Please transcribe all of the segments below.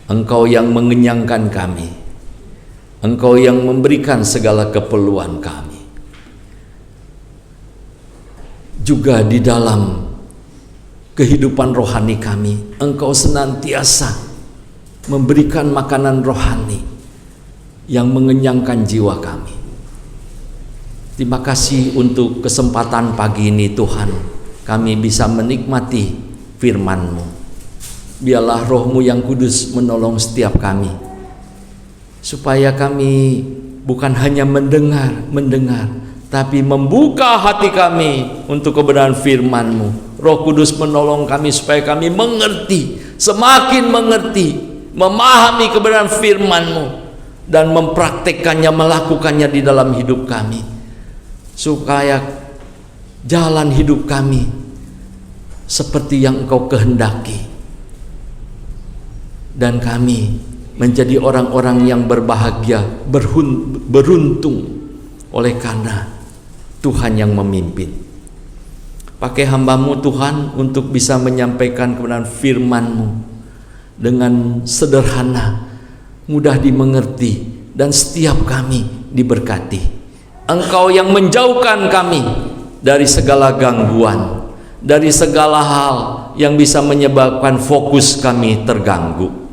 Engkau yang mengenyangkan kami, Engkau yang memberikan segala keperluan kami. Juga di dalam kehidupan rohani kami, Engkau senantiasa memberikan makanan rohani yang mengenyangkan jiwa kami. Terima kasih untuk kesempatan pagi ini Tuhan, kami bisa menikmati firman-Mu. Biarlah Roh-Mu yang kudus menolong setiap kami, supaya kami bukan hanya mendengar, tapi membuka hati kami untuk kebenaran firman-Mu. Roh Kudus menolong kami supaya kami mengerti, semakin mengerti, memahami kebenaran firman-Mu, dan mempraktekkannya, melakukannya di dalam hidup kami, supaya jalan hidup kami seperti yang Engkau kehendaki, dan kami menjadi orang-orang yang berbahagia, beruntung oleh karena Tuhan yang memimpin. Pakai hamba-Mu Tuhan untuk bisa menyampaikan kebenaran firman-Mu dengan sederhana, mudah dimengerti, dan setiap kami diberkati. Engkau yang menjauhkan kami dari segala gangguan, dari segala hal yang bisa menyebabkan fokus kami terganggu.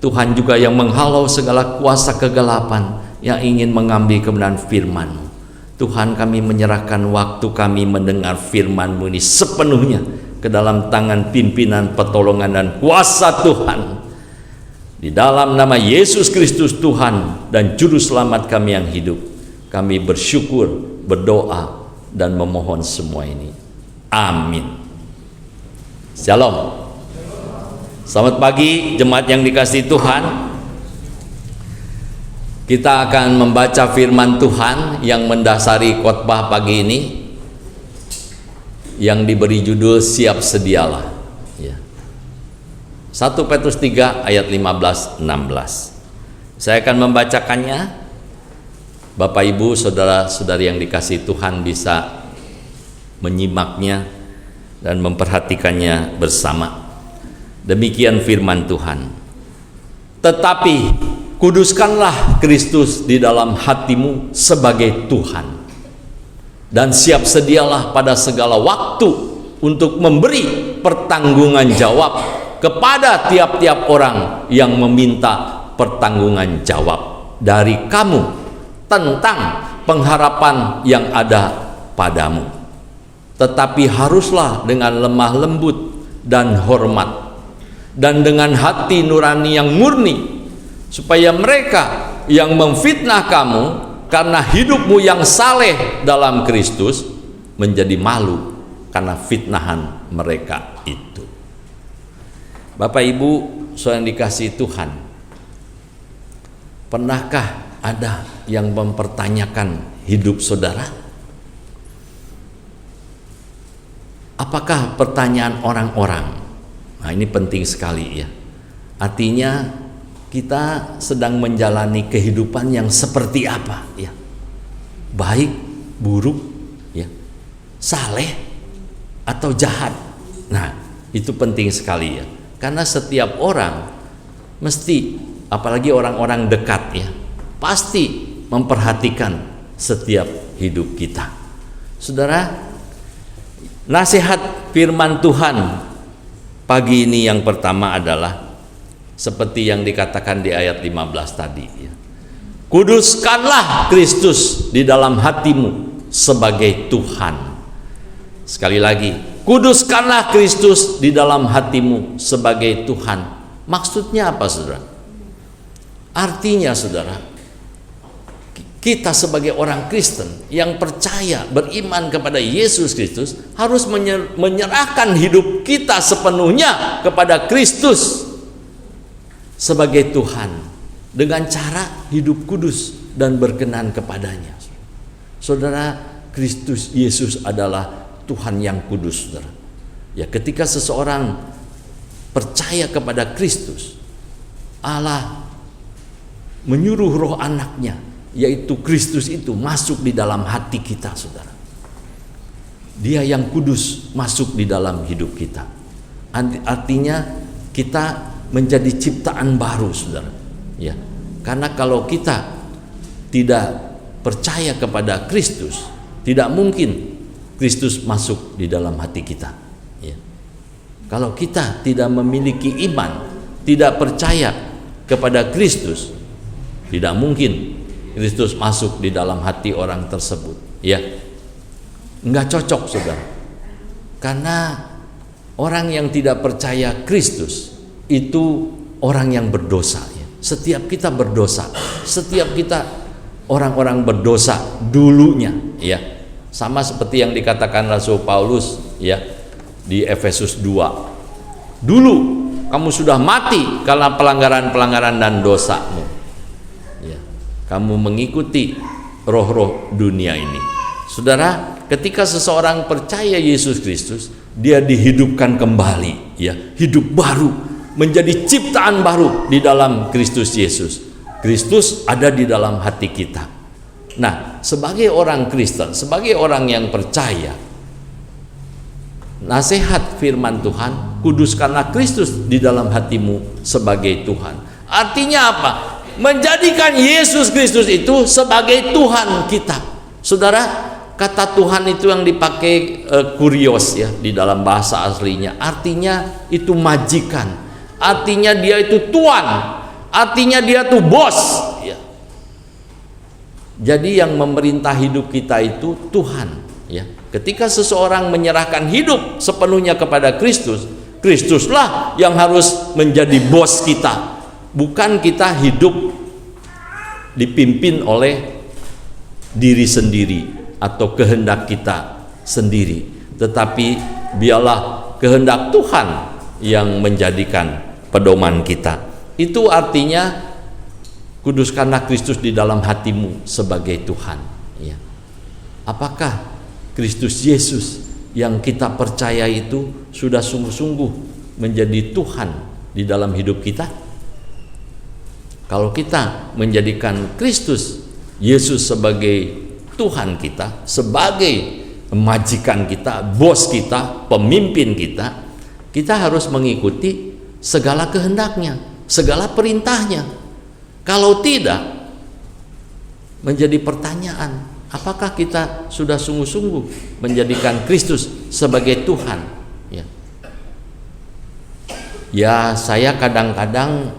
Tuhan juga yang menghalau segala kuasa kegelapan yang ingin mengambil kebenaran firman-Mu. Tuhan, kami menyerahkan waktu kami mendengar firman-Mu ini sepenuhnya ke dalam tangan pimpinan, pertolongan, dan kuasa Tuhan. Di dalam nama Yesus Kristus Tuhan dan Juru Selamat kami yang hidup, kami bersyukur, berdoa, dan memohon semua ini. Amin. Shalom. Selamat pagi jemaat yang dikasihi Tuhan. Kita akan membaca firman Tuhan yang mendasari khotbah pagi ini, yang diberi judul Siap Sedialah. 1 Petrus 3 ayat 15-16. Saya akan membacakannya. Bapak Ibu, saudara-saudari yang dikasihi Tuhan bisa menyimaknya dan memperhatikannya bersama. Demikian firman Tuhan. Tetapi kuduskanlah Kristus di dalam hatimu sebagai Tuhan, dan siap sedialah pada segala waktu untuk memberi pertanggungan jawab kepada tiap-tiap orang yang meminta pertanggungan jawab dari kamu tentang pengharapan yang ada padamu. Tetapi haruslah dengan lemah lembut dan hormat, dan dengan hati nurani yang murni, supaya mereka yang memfitnah kamu karena hidupmu yang saleh dalam Kristus menjadi malu karena fitnahan mereka itu. Bapak Ibu, saudara yang dikasihi Tuhan, pernahkah ada yang mempertanyakan hidup saudara? Apakah pertanyaan orang-orang? Nah, ini penting sekali ya. Artinya kita sedang menjalani kehidupan yang seperti apa ya? Baik, buruk ya, saleh atau jahat. Nah, itu penting sekali ya. Karena setiap orang mesti, apalagi orang-orang dekat ya, pasti memperhatikan setiap hidup kita. Saudara, nasihat firman Tuhan pagi ini yang pertama adalah seperti yang dikatakan di ayat 15 tadi ya. Kuduskanlah Kristus di dalam hatimu sebagai Tuhan. Sekali lagi, kuduskanlah Kristus di dalam hatimu sebagai Tuhan. Maksudnya apa, saudara? Artinya, saudara, kita sebagai orang Kristen yang percaya, beriman kepada Yesus Kristus, harus menyerahkan hidup kita sepenuhnya kepada Kristus sebagai Tuhan, dengan cara hidup kudus dan berkenan kepadanya. Saudara, Kristus Yesus adalah Tuhan yang kudus, saudara. Ya, ketika seseorang percaya kepada Kristus, Allah menyuruh roh anaknya, yaitu Kristus itu, masuk di dalam hati kita, saudara. Dia yang kudus masuk di dalam hidup kita. Artinya kita menjadi ciptaan baru, saudara. Ya, karena kalau kita tidak percaya kepada Kristus, tidak mungkin Kristus masuk di dalam hati kita. Ya. Kalau kita tidak memiliki iman, tidak percaya kepada Kristus, tidak mungkin Kristus masuk di dalam hati orang tersebut. Ya, nggak cocok, saudara. Karena orang yang tidak percaya Kristus itu orang yang berdosa. Ya. Setiap kita berdosa, setiap kita orang-orang berdosa dulunya. Ya, sama seperti yang dikatakan Rasul Paulus, ya, di Efesus 2. Dulu kamu sudah mati karena pelanggaran-pelanggaran dan dosamu. Ya, kamu mengikuti roh-roh dunia ini. Saudara, ketika seseorang percaya Yesus Kristus, dia dihidupkan kembali, ya, hidup baru, menjadi ciptaan baru di dalam Kristus Yesus. Kristus ada di dalam hati kita. Nah, sebagai orang Kristen, sebagai orang yang percaya, nasihat firman Tuhan, kuduskanlah Kristus di dalam hatimu sebagai Tuhan. Artinya apa? Menjadikan Yesus Kristus itu sebagai Tuhan kita. Saudara, kata Tuhan itu yang dipakai kurios, ya, di dalam bahasa aslinya. Artinya itu majikan. Artinya dia itu tuan. Artinya dia tuh bos. Ya. Jadi yang memerintah hidup kita itu Tuhan. Ya. Ketika seseorang menyerahkan hidup sepenuhnya kepada Kristus, Kristuslah yang harus menjadi bos kita. Bukan kita hidup dipimpin oleh diri sendiri atau kehendak kita sendiri, tetapi biarlah kehendak Tuhan yang menjadikan pedoman kita. Itu artinya kuduskanlah Kristus di dalam hatimu sebagai Tuhan. Ya. Apakah Kristus Yesus yang kita percaya itu sudah sungguh-sungguh menjadi Tuhan di dalam hidup kita? Kalau kita menjadikan Kristus Yesus sebagai Tuhan kita, sebagai majikan kita, bos kita, pemimpin kita, kita harus mengikuti segala kehendaknya, segala perintahnya. Kalau tidak, menjadi pertanyaan, apakah kita sudah sungguh-sungguh menjadikan Kristus sebagai Tuhan? Ya, ya, saya kadang-kadang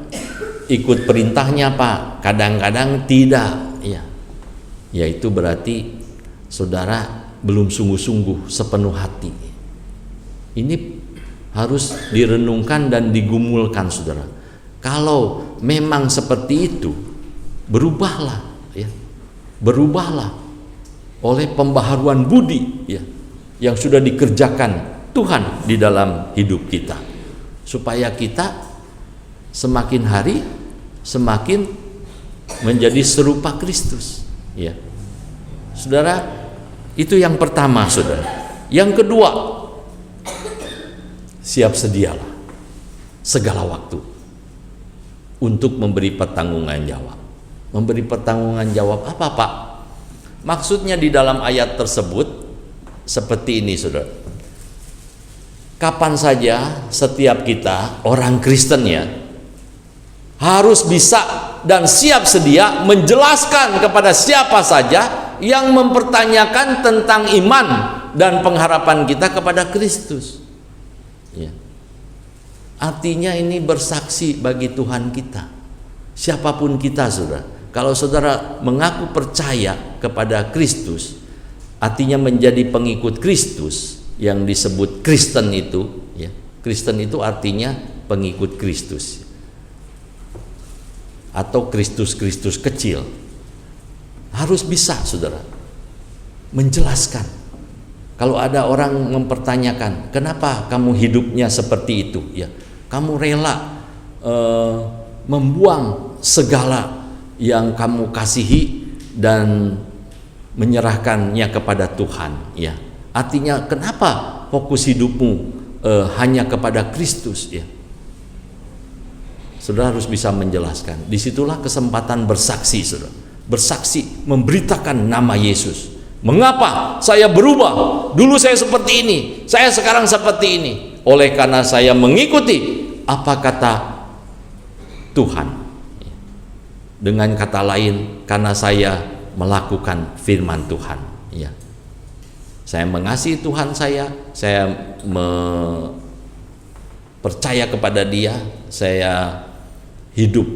ikut perintahnya, Pak, kadang-kadang tidak. Ya, yaitu berarti saudara belum sungguh-sungguh sepenuh hati. Ini harus direnungkan dan digumulkan, saudara. Kalau memang seperti itu, berubahlah, ya, berubahlah oleh pembaharuan budi, ya, yang sudah dikerjakan Tuhan di dalam hidup kita, supaya kita semakin hari semakin menjadi serupa Kristus. Ya, saudara, itu yang pertama, saudara. Yang kedua, siap sedialah segala waktu untuk memberi pertanggungan jawab. Memberi pertanggungan jawab apa, Pak? Maksudnya di dalam ayat tersebut seperti ini, saudara. Kapan saja setiap kita orang Kristen, ya, harus bisa dan siap sedia menjelaskan kepada siapa saja yang mempertanyakan tentang iman dan pengharapan kita kepada Kristus. Ya. Artinya ini bersaksi bagi Tuhan kita. Siapapun kita, saudara. Kalau saudara mengaku percaya kepada Kristus, artinya menjadi pengikut Kristus, yang disebut Kristen itu, ya. Kristen itu artinya pengikut Kristus. Atau Kristus-Kristus kecil. Harus bisa, saudara, menjelaskan. Kalau ada orang mempertanyakan, kenapa kamu hidupnya seperti itu, ya, kamu rela membuang segala yang kamu kasihi dan menyerahkannya kepada Tuhan, ya. Artinya kenapa fokus hidupmu hanya kepada Kristus, ya. Saudara harus bisa menjelaskan. Disitulah kesempatan bersaksi, saudara. Bersaksi, memberitakan nama Yesus. Mengapa saya berubah? Dulu saya seperti ini, saya sekarang seperti ini. Oleh karena saya mengikuti apa kata Tuhan. Dengan kata lain, karena saya melakukan firman Tuhan. Ya. Saya mengasihi Tuhan saya percaya kepada Dia, saya hidup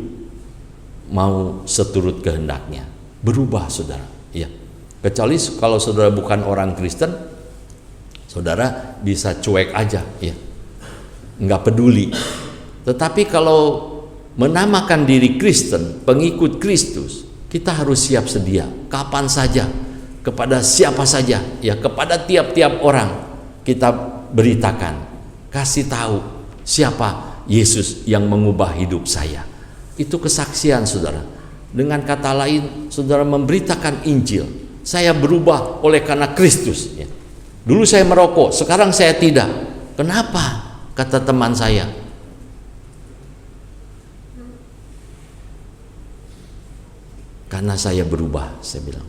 mau seturut kehendaknya. Berubah, saudara. Ya. Kecuali kalau saudara bukan orang Kristen, saudara bisa cuek aja, ya, nggak peduli. Tetapi kalau menamakan diri Kristen, pengikut Kristus, kita harus siap sedia kapan saja, kepada siapa saja, ya, kepada tiap-tiap orang kita beritakan, kasih tahu siapa Yesus yang mengubah hidup saya. Itu kesaksian, saudara. Dengan kata lain, saudara memberitakan Injil. Saya berubah oleh karena Kristus, ya. Dulu saya merokok, sekarang saya tidak. Kenapa? Kata teman saya, karena saya berubah. Saya bilang,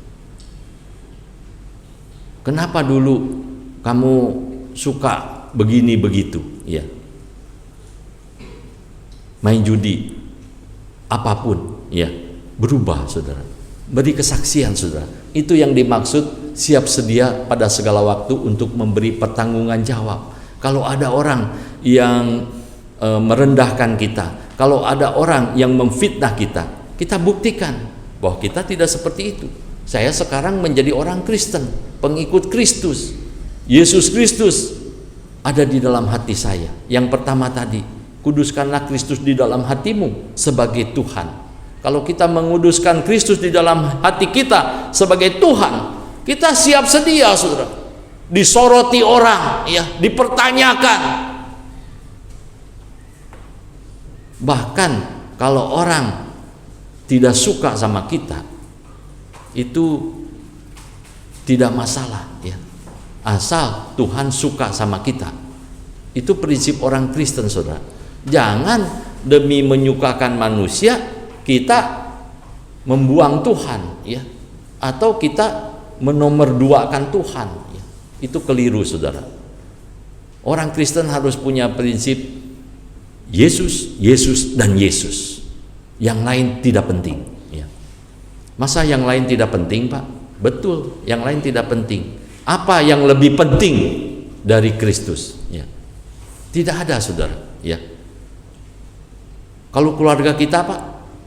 kenapa dulu kamu suka begini begitu, ya, main judi, apapun, ya, berubah, saudara. Beri kesaksian, saudara. Itu yang dimaksud siap sedia pada segala waktu untuk memberi pertanggungan jawab. Kalau ada orang yang merendahkan kita, kalau ada orang yang memfitnah kita, kita buktikan bahwa kita tidak seperti itu. Saya sekarang menjadi orang Kristen, pengikut Kristus. Yesus Kristus ada di dalam hati saya. Yang pertama tadi, kuduskanlah Kristus di dalam hatimu sebagai Tuhan. Kalau kita menguduskan Kristus di dalam hati kita sebagai Tuhan, kita siap sedia, saudara. Disoroti orang, ya, dipertanyakan. Bahkan kalau orang tidak suka sama kita, itu tidak masalah, ya, asal Tuhan suka sama kita. Itu prinsip orang Kristen, saudara. Jangan demi menyukakan manusia kita membuang Tuhan, ya, atau kita menomorduakan Tuhan, ya. Itu keliru, saudara. Orang Kristen harus punya prinsip Yesus, Yesus, dan Yesus. Yang lain tidak penting, ya. Masa yang lain tidak penting, Pak? Betul, yang lain tidak penting. Apa yang lebih penting dari Kristus, ya? Tidak ada, saudara, ya. Kalau keluarga kita, Pak,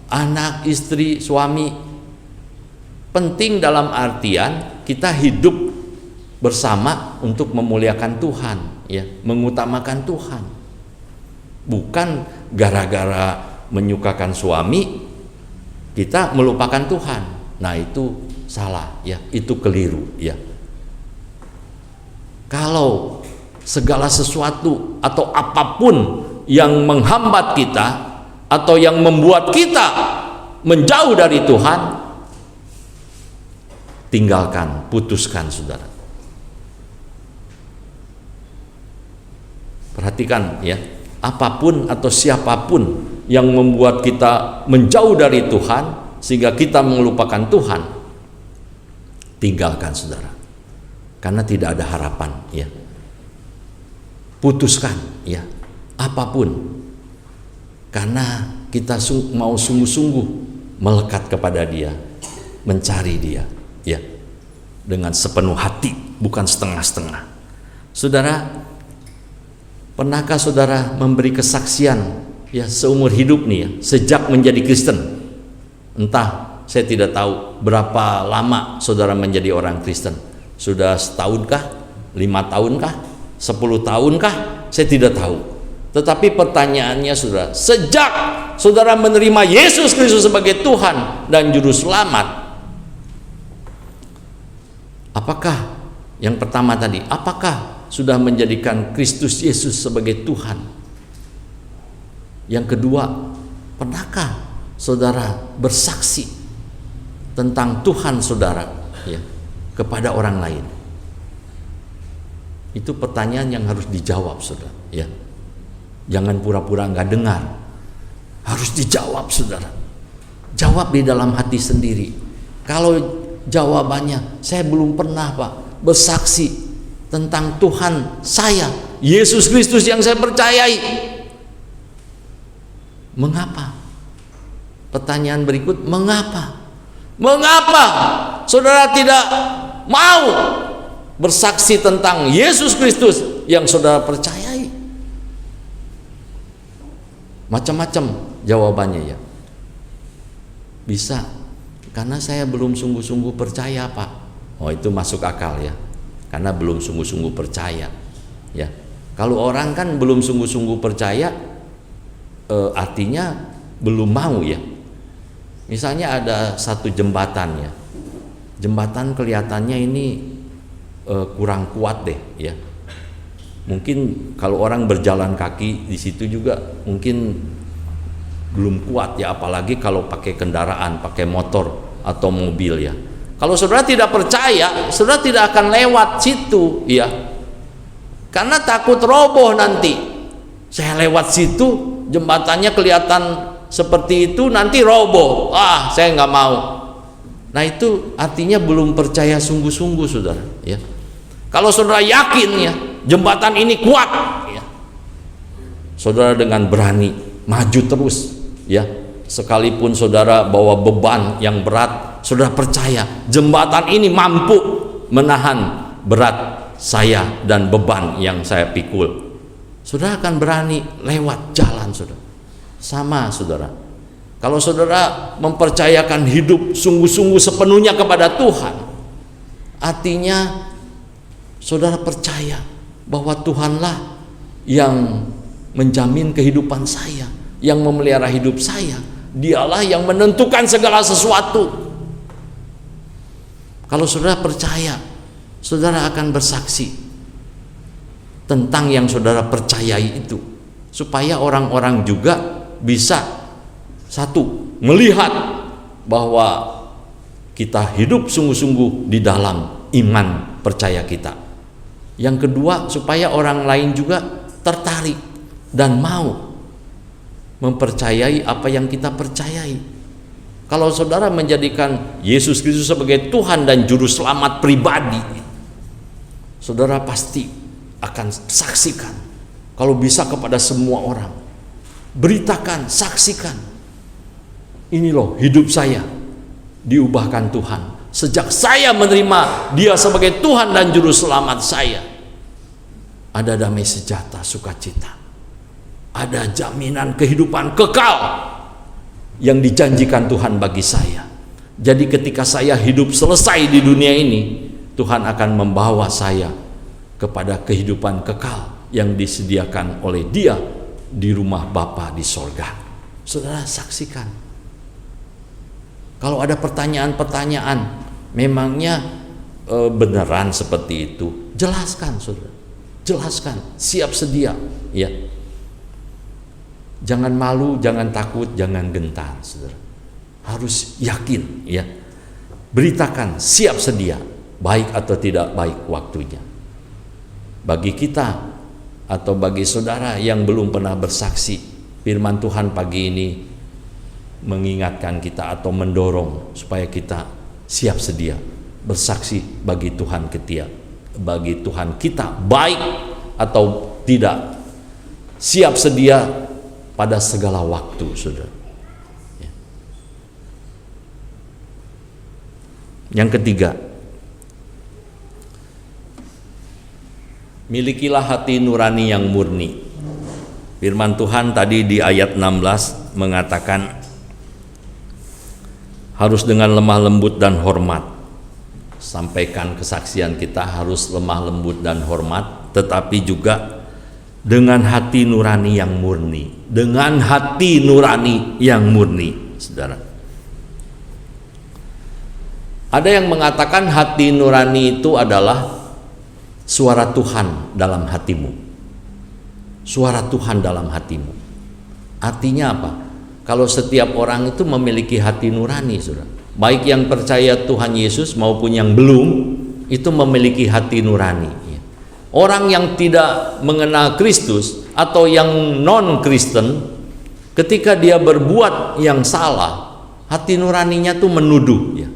anak, istri, suami, penting dalam artian kita hidup bersama untuk memuliakan Tuhan, ya, mengutamakan Tuhan. Bukan gara-gara menyukakan suami kita melupakan Tuhan. Nah, itu salah, ya, itu keliru, ya. Kalau segala sesuatu atau apapun yang menghambat kita atau yang membuat kita menjauh dari Tuhan, tinggalkan, putuskan, saudara. Perhatikan, ya, apapun atau siapapun yang membuat kita menjauh dari Tuhan sehingga kita melupakan Tuhan, tinggalkan, saudara, karena tidak ada harapan, ya. Putuskan, ya, apapun, karena kita mau sungguh-sungguh melekat kepada Dia, mencari Dia, ya, dengan sepenuh hati, bukan setengah-setengah. Saudara, pernahkah saudara memberi kesaksian, ya, seumur hidup nih, ya, sejak menjadi Kristen? Entah, saya tidak tahu berapa lama saudara menjadi orang Kristen. Sudah setahunkah? 5 tahunkah? 10 tahunkah? Saya tidak tahu. Tetapi pertanyaannya, saudara, sejak saudara menerima Yesus Kristus sebagai Tuhan dan Juru Selamat, apakah yang pertama tadi, apakah sudah menjadikan Kristus Yesus sebagai Tuhan? Yang kedua, pernahkah saudara bersaksi tentang Tuhan saudara, ya, kepada orang lain? Itu pertanyaan yang harus dijawab, saudara, ya. Jangan pura-pura nggak dengar, harus dijawab, saudara. Jawab di dalam hati sendiri. Kalau jawabannya, saya belum pernah, Pak, bersaksi tentang Tuhan saya, Yesus Kristus yang saya percayai. Mengapa? Pertanyaan berikut, mengapa? Mengapa saudara tidak mau bersaksi tentang Yesus Kristus yang saudara percayai? Macam-macam jawabannya ya. Bisa, karena saya belum sungguh-sungguh percaya, Pak. Oh, itu masuk akal ya, karena belum sungguh-sungguh percaya ya. Kalau orang kan belum sungguh-sungguh percaya, artinya belum mau ya. Misalnya ada satu jembatan ya, jembatan kelihatannya ini kurang kuat deh ya. Mungkin kalau orang berjalan kaki di situ juga mungkin belum kuat ya, apalagi kalau pakai kendaraan, pakai motor atau mobil ya. Kalau saudara tidak percaya, saudara tidak akan lewat situ ya, karena takut roboh nanti. Saya lewat situ, jembatannya kelihatan seperti itu, nanti roboh. Saya nggak mau. Nah, itu artinya belum percaya sungguh-sungguh, saudara ya. Kalau saudara yakin ya, jembatan ini kuat ya, saudara dengan berani maju terus ya. Sekalipun saudara bawa beban yang berat, saudara percaya jembatan ini mampu menahan berat saya dan beban yang saya pikul. Saudara akan berani lewat jalan, saudara. Sama, saudara. Kalau saudara mempercayakan hidup sungguh-sungguh sepenuhnya kepada Tuhan, artinya saudara percaya bahwa Tuhanlah yang menjamin kehidupan saya, yang memelihara hidup saya. Dialah yang menentukan segala sesuatu. Kalau saudara percaya, saudara akan bersaksi tentang yang saudara percayai itu, supaya orang-orang juga bisa, satu, melihat bahwa kita hidup sungguh-sungguh di dalam iman percaya kita. Yang kedua, supaya orang lain juga tertarik dan mau mempercayai apa yang kita percayai. Kalau saudara menjadikan Yesus Kristus sebagai Tuhan dan Juru Selamat pribadi, saudara pasti akan saksikan. Kalau bisa kepada semua orang, beritakan, saksikan. Ini loh hidup saya diubahkan Tuhan. Sejak saya menerima Dia sebagai Tuhan dan Juru Selamat saya, ada damai sejahtera, sukacita, ada jaminan kehidupan kekal yang dijanjikan Tuhan bagi saya. Jadi ketika saya hidup selesai di dunia ini, Tuhan akan membawa saya kepada kehidupan kekal yang disediakan oleh Dia di rumah Bapa di sorga. Saudara saksikan. Kalau ada pertanyaan-pertanyaan, memangnya beneran seperti itu, jelaskan, saudara. Jelaskan, siap sedia ya. Jangan malu, jangan takut, jangan gentar, saudara. Harus yakin ya. Beritakan, siap sedia, baik atau tidak baik waktunya. Bagi kita atau bagi saudara yang belum pernah bersaksi, firman Tuhan pagi ini mengingatkan kita atau mendorong supaya kita siap sedia bersaksi bagi Tuhan bagi Tuhan kita, baik atau tidak, siap sedia pada segala waktu, saudara. Yang ketiga, milikilah hati nurani yang murni. Firman Tuhan tadi di ayat 16 mengatakan harus dengan lemah lembut dan hormat. Sampaikan kesaksian kita harus lemah lembut dan hormat, tetapi juga dengan hati nurani yang murni. Dengan hati nurani yang murni, saudara. Ada yang mengatakan hati nurani itu adalah suara Tuhan dalam hatimu. Suara Tuhan dalam hatimu. Artinya apa? Kalau setiap orang itu memiliki hati nurani, saudara, baik yang percaya Tuhan Yesus maupun yang belum, itu memiliki hati nurani. Orang yang tidak mengenal Kristus atau yang non-Kristen, ketika dia berbuat yang salah, hati nuraninya tuh menuduh ya.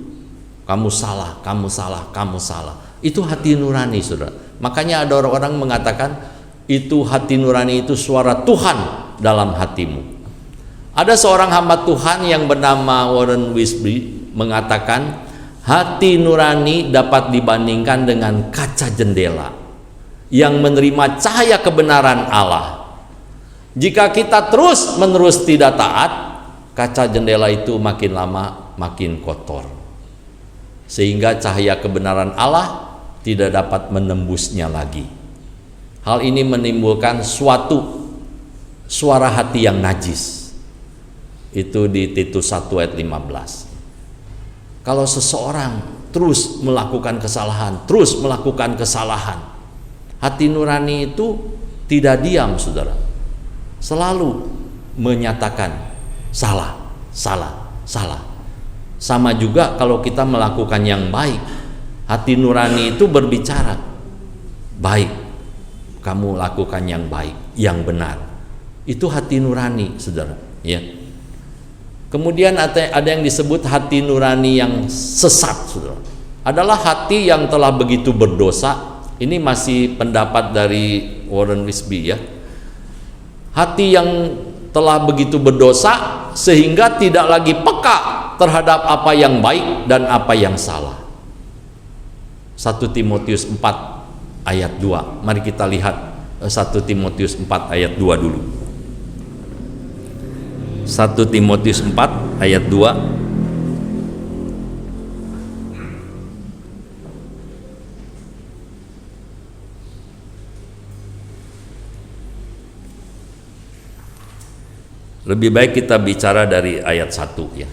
Kamu salah, kamu salah, kamu salah. Itu hati nurani, saudara. Makanya ada orang-orang mengatakan itu hati nurani itu suara Tuhan dalam hatimu. Ada seorang hamba Tuhan yang bernama Warren Wiersbe mengatakan, hati nurani dapat dibandingkan dengan kaca jendela yang menerima cahaya kebenaran Allah. Jika kita terus-menerus tidak taat, kaca jendela itu makin lama makin kotor, sehingga cahaya kebenaran Allah tidak dapat menembusnya lagi. Hal ini menimbulkan suatu suara hati yang najis. Itu di Titus 1 ayat 15. Kalau seseorang terus melakukan kesalahan, hati nurani itu tidak diam, saudara. Selalu menyatakan salah. Sama juga kalau kita melakukan yang baik, hati nurani itu berbicara, baik, kamu lakukan yang baik, yang benar. Itu hati nurani, saudara. Ya. Kemudian ada yang disebut hati nurani yang sesat, saudara. Adalah hati yang telah begitu berdosa. Ini masih pendapat dari Warren Wiersbe, ya. Hati yang telah begitu berdosa sehingga tidak lagi peka terhadap apa yang baik dan apa yang salah. 1 Timotius 4 ayat 2. Mari kita lihat 1 Timotius 4 ayat 2 dulu. 1 Timotius 4 ayat 2. Lebih baik kita bicara dari ayat 1, ya.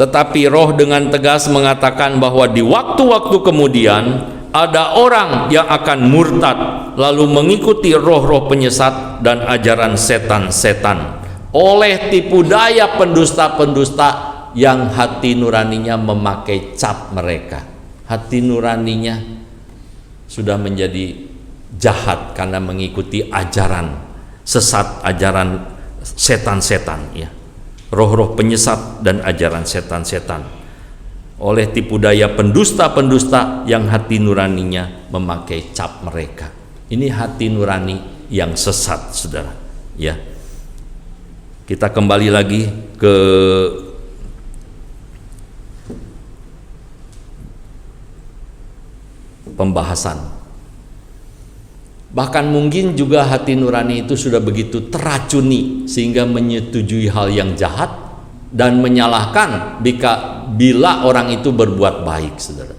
Tetapi Roh dengan tegas mengatakan bahwa di waktu-waktu kemudian ada orang yang akan murtad lalu mengikuti roh-roh penyesat dan ajaran setan-setan oleh tipu daya pendusta-pendusta yang hati nuraninya memakai cap mereka. Hati nuraninya sudah menjadi jahat karena mengikuti ajaran sesat, ajaran setan-setan, ya. Roh-roh penyesat dan ajaran setan-setan oleh tipu daya pendusta-pendusta yang hati nuraninya memakai cap mereka. Ini hati nurani yang sesat, saudara, ya. Kita kembali lagi ke pembahasan. Bahkan mungkin juga hati nurani itu sudah begitu teracuni sehingga menyetujui hal yang jahat dan menyalahkan bila orang itu berbuat baik, saudara.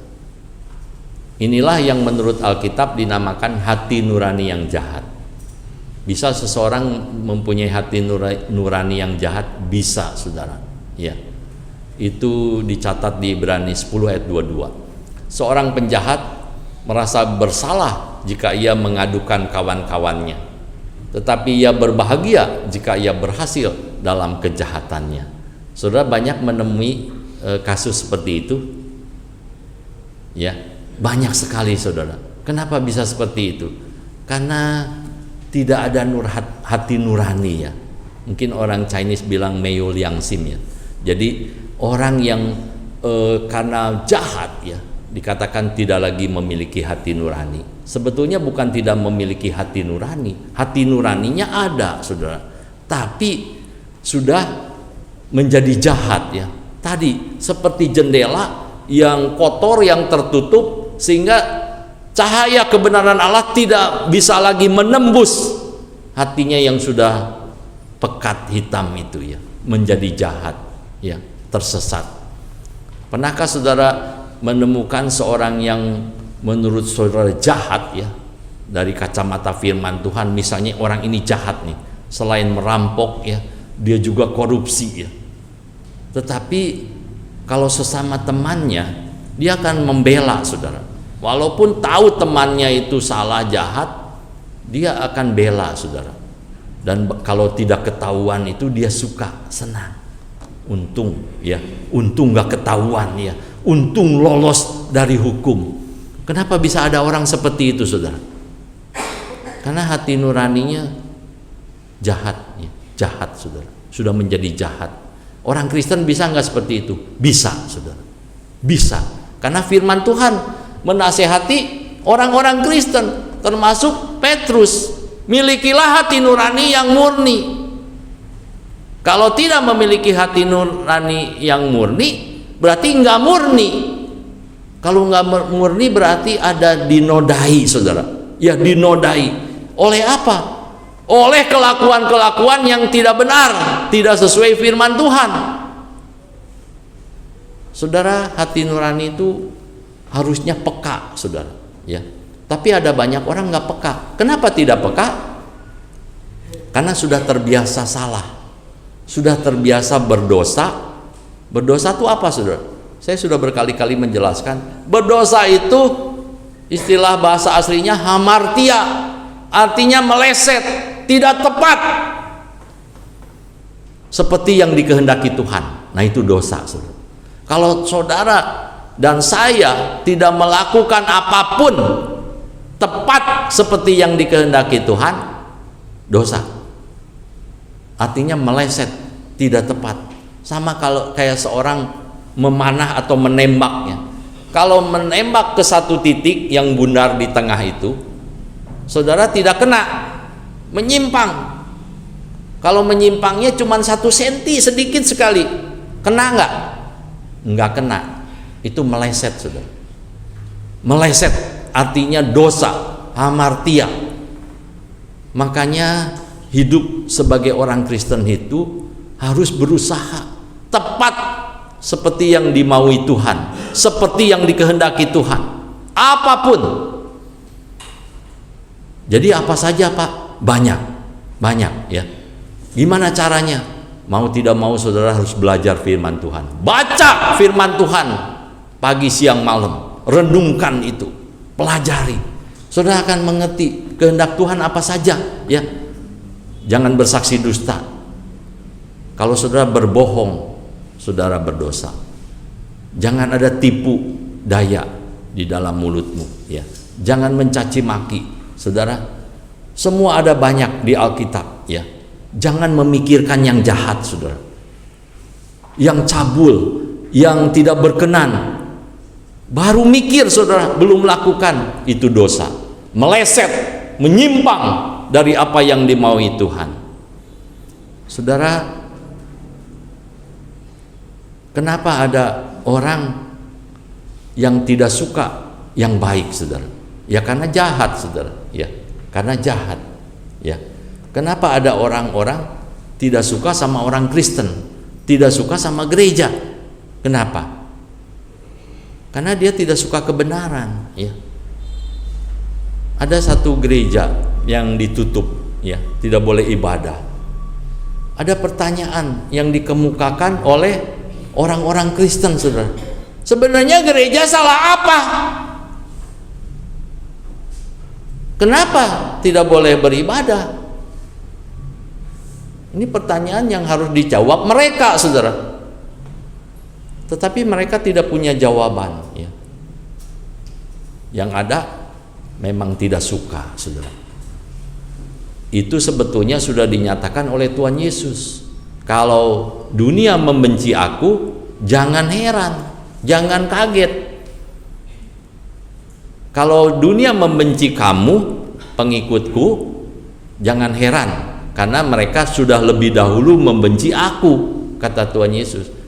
Inilah yang menurut Alkitab dinamakan hati nurani yang jahat. Bisa seseorang mempunyai hati nurani yang jahat? Bisa, saudara. Ya. Itu dicatat di Ibrani 10 ayat 22. Seorang penjahat merasa bersalah jika ia mengadukan kawan-kawannya, tetapi ia berbahagia jika ia berhasil dalam kejahatannya. Saudara banyak menemui kasus seperti itu, ya, banyak sekali, saudara. Kenapa bisa seperti itu? Karena tidak ada hati nurani, ya. Mungkin orang Chinese bilang meyou liang sim, ya. Jadi orang yang karena jahat, ya, dikatakan tidak lagi memiliki hati nurani. Sebetulnya bukan tidak memiliki hati nurani, hati nuraninya ada, saudara, tapi sudah menjadi jahat, ya. Tadi seperti jendela yang kotor, yang tertutup, sehingga cahaya kebenaran Allah tidak bisa lagi menembus hatinya yang sudah pekat hitam itu, ya, menjadi jahat, ya, tersesat. Pernahkah saudara menemukan seorang yang menurut saudara jahat, ya, dari kacamata firman Tuhan? Misalnya orang ini jahat nih, selain merampok, ya, dia juga korupsi, ya. Tetapi kalau sesama temannya, dia akan membela, saudara. Walaupun tahu temannya itu salah, jahat, dia akan bela, saudara. Dan kalau tidak ketahuan itu dia suka, senang. Untung, ya, untung gak ketahuan, ya, untung lolos dari hukum. Kenapa bisa ada orang seperti itu, saudara? Karena hati nuraninya jahat, ya, jahat, saudara. Sudah menjadi jahat. Orang Kristen bisa nggak seperti itu? Bisa, saudara. Bisa. Karena firman Tuhan menasehati orang-orang Kristen, termasuk Petrus. Milikilah hati nurani yang murni. Kalau tidak memiliki hati nurani yang murni, berarti nggak murni. Kalau nggak murni berarti ada dinodai, saudara. Ya, dinodai. Oleh apa? Oleh kelakuan-kelakuan yang tidak benar, tidak sesuai firman Tuhan. Saudara, hati nurani itu harusnya peka, saudara. Ya. Tapi ada banyak orang nggak peka. Kenapa tidak peka? Karena sudah terbiasa salah. Sudah terbiasa berdosa. Berdosa itu apa, saudara? Saya sudah berkali-kali menjelaskan. Berdosa itu istilah bahasa aslinya hamartia, artinya meleset, tidak tepat seperti yang dikehendaki Tuhan. Nah, itu dosa, saudara. Kalau saudara dan saya tidak melakukan apapun tepat seperti yang dikehendaki Tuhan, dosa. Artinya meleset, tidak tepat. Sama kalau kayak seorang memanah atau menembaknya. Kalau menembak ke satu titik yang bundar di tengah itu, saudara tidak kena, menyimpang. Kalau menyimpangnya cuma 1 senti, sedikit sekali, kena nggak? Nggak kena. Itu meleset, saudara. Meleset artinya dosa, hamartia. Makanya hidup sebagai orang Kristen itu harus berusaha tepat seperti yang dimaui Tuhan, seperti yang dikehendaki Tuhan, apapun. Jadi apa saja, Pak? Banyak ya. Gimana caranya? Mau tidak mau saudara harus belajar firman Tuhan, baca firman Tuhan pagi siang malam, renungkan itu, pelajari. Saudara akan mengerti kehendak Tuhan apa saja, ya. Jangan bersaksi dusta. Kalau saudara berbohong, saudara berdosa. Jangan ada tipu daya di dalam mulutmu, ya. Jangan mencaci maki, saudara. Semua ada banyak di Alkitab, ya. Jangan memikirkan yang jahat, saudara. Yang cabul, yang tidak berkenan. Baru mikir, saudara, belum lakukan, itu dosa. Meleset, menyimpang dari apa yang dimaui Tuhan. Saudara, kenapa ada orang yang tidak suka yang baik, saudara? Ya karena jahat, saudara. Ya, karena jahat. Ya. Kenapa ada orang-orang tidak suka sama orang Kristen, tidak suka sama gereja? Kenapa? Karena dia tidak suka kebenaran, ya. Ada satu gereja yang ditutup, ya, tidak boleh ibadah. Ada pertanyaan yang dikemukakan oleh orang-orang Kristen, saudara. Sebenarnya gereja salah apa? Kenapa tidak boleh beribadah? Ini pertanyaan yang harus dijawab mereka, saudara. Tetapi mereka tidak punya jawaban, ya. Yang ada memang tidak suka, saudara. Itu sebetulnya sudah dinyatakan oleh Tuhan Yesus. Kalau dunia membenci aku, jangan heran, jangan kaget. Kalau dunia membenci kamu, pengikutku, jangan heran, karena mereka sudah lebih dahulu membenci aku, kata Tuhan Yesus.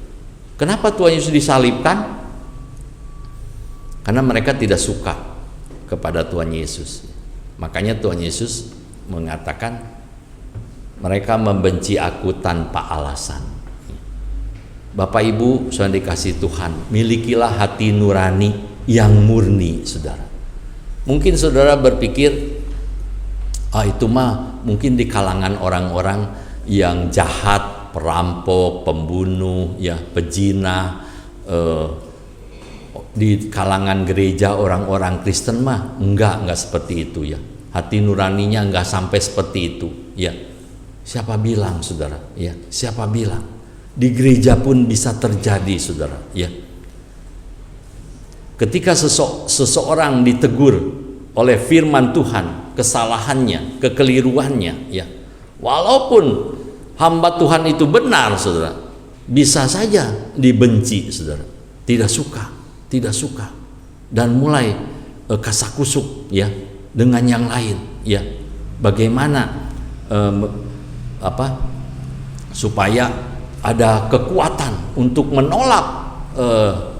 Kenapa Tuhan Yesus disalibkan? Karena mereka tidak suka kepada Tuhan Yesus. Makanya Tuhan Yesus mengatakan mereka membenci aku tanpa alasan. Bapak Ibu sudah dikasih Tuhan, milikilah hati nurani yang murni, saudara. Mungkin saudara berpikir, itu mah mungkin di kalangan orang-orang yang jahat, perampok, pembunuh, ya, pezina, di kalangan gereja orang-orang Kristen mah enggak seperti itu, ya. Hati nuraninya enggak sampai seperti itu, ya. Siapa bilang, saudara? Ya, siapa bilang? Di gereja pun bisa terjadi, saudara, ya. Ketika seseorang ditegur oleh firman Tuhan, kesalahannya, kekeliruannya, ya. Walaupun hamba Tuhan itu benar, saudara, bisa saja dibenci, saudara. Tidak suka dan mulai kasakusuk, ya, dengan yang lain, ya. Bagaimana supaya ada kekuatan untuk menolak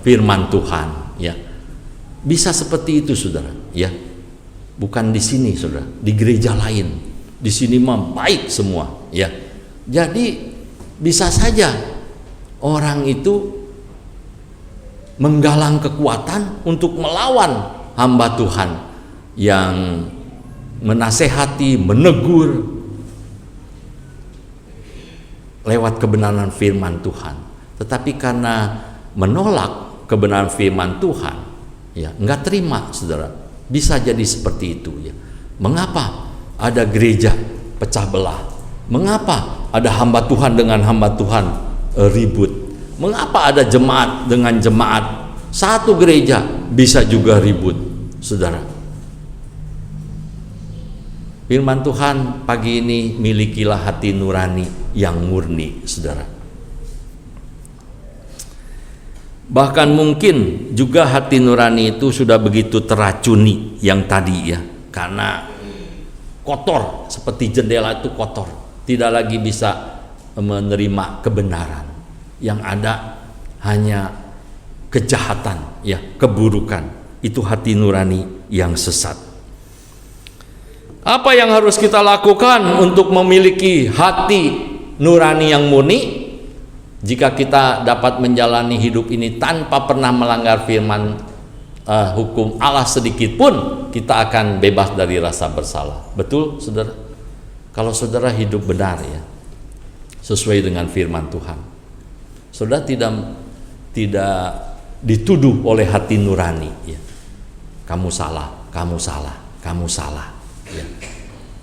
firman Tuhan, ya. Bisa seperti itu, saudara, ya. Bukan di sini, saudara, di gereja lain. Di sini mah baik semua, ya. Jadi bisa saja orang itu menggalang kekuatan untuk melawan hamba Tuhan yang menasehati, menegur lewat kebenaran firman Tuhan. Tetapi karena menolak kebenaran firman Tuhan, ya, enggak terima, saudara. Bisa jadi seperti itu, ya. Mengapa ada gereja pecah belah? Mengapa ada hamba Tuhan dengan hamba Tuhan ribut? Mengapa ada jemaat dengan jemaat? Satu gereja bisa juga ribut, saudara. Firman Tuhan pagi ini, milikilah hati nurani yang murni, saudara. Bahkan mungkin juga hati nurani itu sudah begitu teracuni yang tadi, ya, karena kotor, seperti jendela itu kotor, tidak lagi bisa menerima kebenaran. Yang ada hanya kejahatan, ya, keburukan. Itu hati nurani yang sesat. Apa yang harus kita lakukan untuk memiliki hati nurani yang murni? Jika kita dapat menjalani hidup ini tanpa pernah melanggar firman hukum Allah sedikit pun, kita akan bebas dari rasa bersalah. Betul, saudara? Kalau saudara hidup benar, ya, sesuai dengan firman Tuhan, saudara tidak dituduh oleh hati nurani, ya. Kamu salah, kamu salah, kamu salah, ya.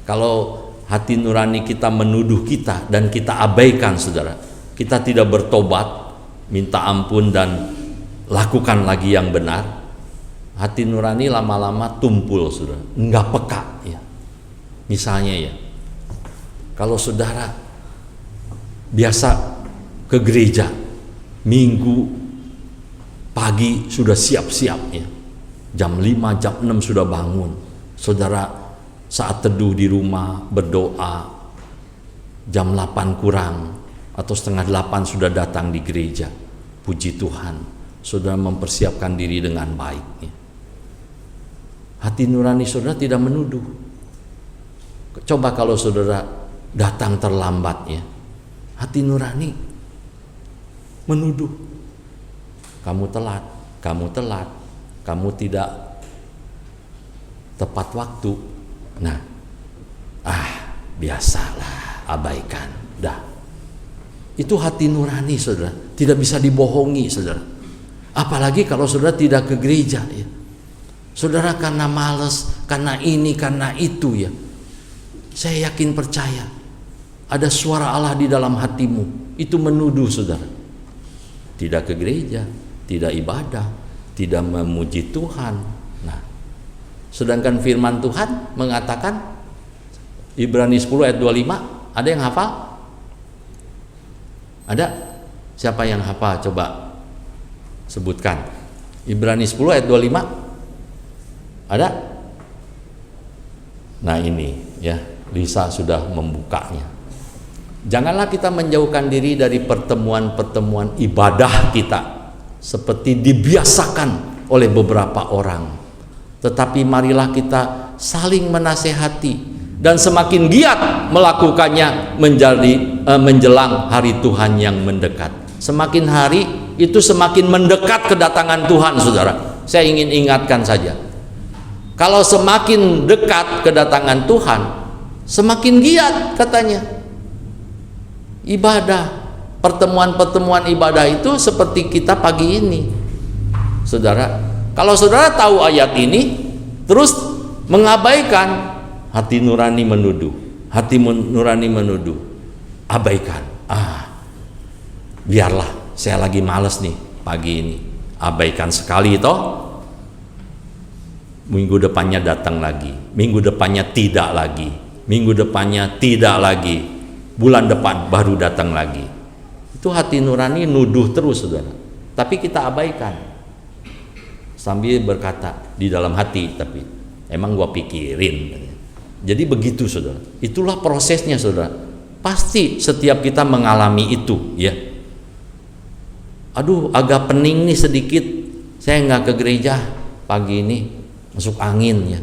Kalau hati nurani kita menuduh kita dan kita abaikan, saudara, kita tidak bertobat, minta ampun dan lakukan lagi yang benar, hati nurani lama-lama tumpul, saudara, enggak peka, ya. Misalnya, ya, kalau saudara biasa ke gereja Minggu pagi sudah siap-siap, ya, jam 5, jam 6 sudah bangun, saudara saat teduh di rumah berdoa, jam 8 kurang atau setengah 8 sudah datang di gereja. Puji Tuhan, saudara mempersiapkan diri dengan baik, ya. Hati nurani saudara tidak menuduh. Coba kalau saudara datang terlambat, ya, hati nurani menuduh. Kamu telat, kamu telat, kamu tidak tepat waktu. Nah, biasalah, abaikan, dah. Itu hati nurani, saudara, tidak bisa dibohongi, saudara. Apalagi kalau saudara tidak ke gereja, ya. Saudara karena malas, karena ini, karena itu, ya. Saya yakin percaya ada suara Allah di dalam hatimu, itu menuduh saudara. Tidak ke gereja, tidak ibadah, tidak memuji Tuhan. Nah, sedangkan firman Tuhan mengatakan, Ibrani 10 ayat 25, ada yang hafal? Ada? Siapa yang hafal? Coba sebutkan. Ibrani 10 ayat 25. Ada? Nah ini, ya, Lisa sudah membukanya. Janganlah kita menjauhkan diri dari pertemuan-pertemuan ibadah kita seperti dibiasakan oleh beberapa orang. Tetapi marilah kita saling menasehati dan semakin giat melakukannya menjelang hari Tuhan yang mendekat. Semakin hari itu semakin mendekat kedatangan Tuhan, saudara. Saya ingin ingatkan saja, kalau semakin dekat kedatangan Tuhan, semakin giat katanya ibadah. Pertemuan-pertemuan ibadah itu seperti kita pagi ini, saudara. Kalau saudara tahu ayat ini terus mengabaikan, hati nurani menuduh, hati nurani menuduh, abaikan. Biarlah, saya lagi males nih pagi ini, abaikan sekali toh. Minggu depannya datang lagi, minggu depannya tidak lagi, minggu depannya tidak lagi, bulan depan baru datang lagi. Itu hati nurani nuduh terus, saudara. Tapi kita abaikan sambil berkata di dalam hati, tapi emang gua pikirin. Jadi begitu, saudara. Itulah prosesnya, saudara. Pasti setiap kita mengalami itu, ya. Aduh, agak pening nih sedikit, saya nggak ke gereja pagi ini, masuk angin, ya.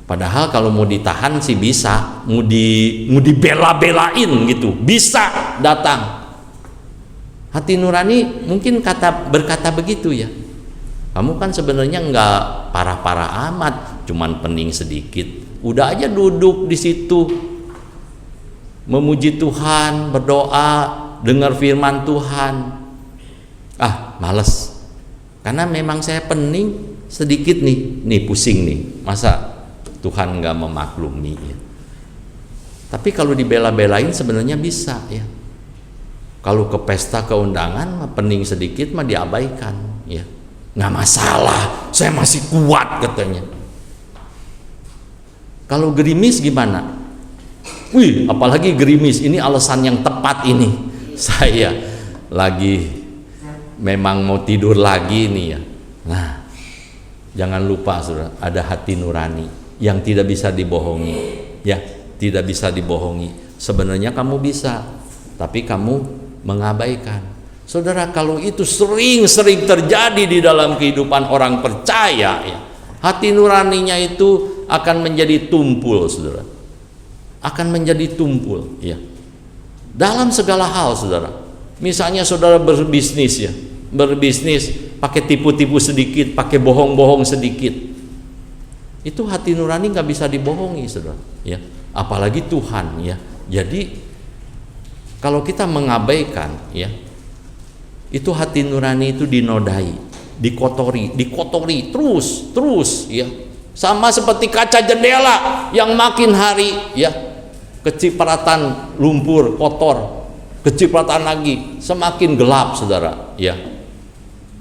Padahal kalau mau ditahan sih bisa, mau dibela-belain gitu, bisa datang. Hati nurani mungkin berkata begitu, ya. Kamu kan sebenarnya nggak parah-parah amat, cuman pening sedikit. Udah aja duduk di situ, memuji Tuhan, berdoa, dengar firman Tuhan. Ah, males. Karena memang saya pening sedikit nih pusing nih. Masa Tuhan nggak memaklumi, ya. Tapi kalau dibela-belain sebenarnya bisa, ya. Kalau ke pesta, ke undangan, pening sedikit mah diabaikan, ya. Nggak masalah, saya masih kuat katanya. Kalau gerimis gimana? Wih, apalagi gerimis, ini alasan yang tepat ini. Saya lagi memang mau tidur lagi nih, ya. Nah, jangan lupa saudara, ada hati nurani yang tidak bisa dibohongi, ya, tidak bisa dibohongi. Sebenarnya kamu bisa, tapi kamu mengabaikan. Saudara, kalau itu sering-sering terjadi di dalam kehidupan orang percaya, ya, hati nuraninya itu akan menjadi tumpul, saudara. Akan menjadi tumpul, ya. Dalam segala hal, saudara. Misalnya saudara berbisnis, ya, berbisnis pakai tipu-tipu sedikit, pakai bohong-bohong sedikit. Itu hati nurani nggak bisa dibohongi, saudara, ya. Apalagi Tuhan, ya. Jadi kalau kita mengabaikan, ya, itu hati nurani itu dinodai, dikotori terus, ya. Sama seperti kaca jendela yang makin hari, ya, kecipratan lumpur kotor, kecipratan lagi semakin gelap, saudara, ya.